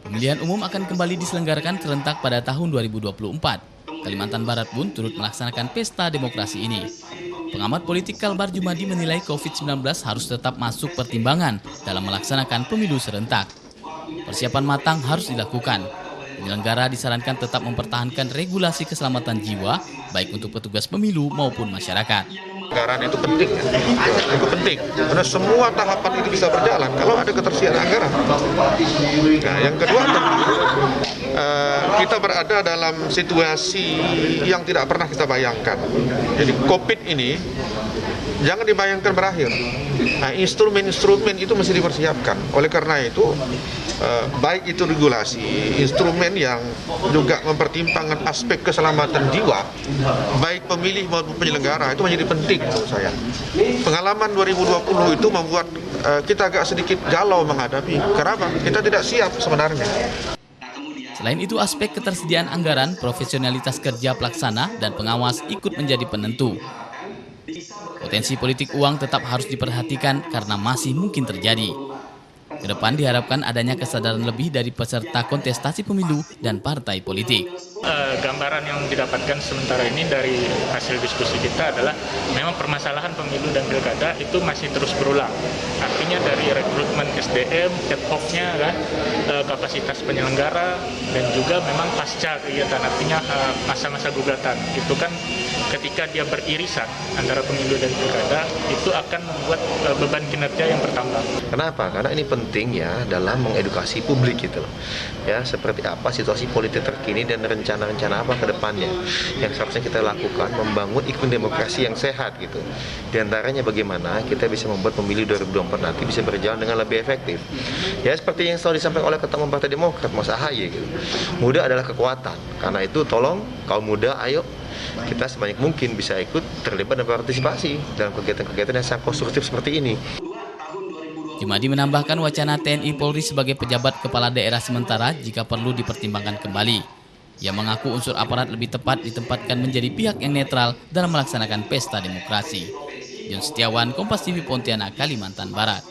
Pemilihan umum akan kembali diselenggarakan serentak pada tahun 2024. Kalimantan Barat pun turut melaksanakan pesta demokrasi ini. Pengamat politik Kalbar Jumadi menilai COVID-19 harus tetap masuk pertimbangan dalam melaksanakan pemilu serentak. Persiapan matang harus dilakukan. Penyelenggara disarankan tetap mempertahankan regulasi keselamatan jiwa, baik untuk petugas pemilu maupun masyarakat. Anggaran itu penting, itu penting, karena semua tahapan itu bisa berjalan kalau ada ketersediaan anggaran. Nah, yang kedua kita berada dalam situasi yang tidak pernah kita bayangkan. Jadi COVID ini jangan dibayangkan berakhir. Nah, instrumen-instrumen itu mesti dipersiapkan. Oleh karena itu, baik itu regulasi, instrumen yang juga mempertimbangkan aspek keselamatan jiwa, baik pemilih maupun penyelenggara, itu menjadi penting menurut saya. Pengalaman 2020 itu membuat kita agak sedikit galau menghadapi. Kenapa? Kita tidak siap sebenarnya. Selain itu, aspek ketersediaan anggaran, profesionalitas kerja pelaksana, dan pengawas ikut menjadi penentu. Potensi politik uang tetap harus diperhatikan karena masih mungkin terjadi. Kedepan diharapkan adanya kesadaran lebih dari peserta kontestasi pemilu dan partai politik. Gambaran yang didapatkan sementara ini dari hasil diskusi kita adalah memang permasalahan pemilu dan pilkada itu masih terus berulang. Artinya dari rekrutmen SDM, ad-hoc-nya kan, kapasitas penyelenggara, dan juga memang pasca kegiatan, artinya masa-masa gugatan. Itu kan ketika dia beririsan antara pemilu dan pilkada, itu akan membuat beban kinerja yang bertambah. Kenapa? Karena ini penting ya dalam mengedukasi publik gitu loh. Ya, seperti apa situasi politik terkini dan rencana-rencana apa ke depannya yang seharusnya kita lakukan, membangun iklim demokrasi yang sehat gitu. Di antaranya bagaimana kita bisa membuat pemilu 2024 nanti bisa berjalan dengan lebih efektif. Ya, seperti yang selalu disampaikan oleh Ketua Umum Partai Demokrat Mas Ahaye gitu. Muda adalah kekuatan. Karena itu tolong kaum muda, ayo kita sebanyak mungkin bisa ikut terlibat dan berpartisipasi dalam kegiatan-kegiatan yang sangat konstruktif seperti ini. Jumadi menambahkan wacana TNI Polri sebagai pejabat kepala daerah sementara jika perlu dipertimbangkan kembali. Ia mengaku unsur aparat lebih tepat ditempatkan menjadi pihak yang netral dalam melaksanakan pesta demokrasi. Yon Setiawan, Kompas TV Pontianak, Kalimantan Barat.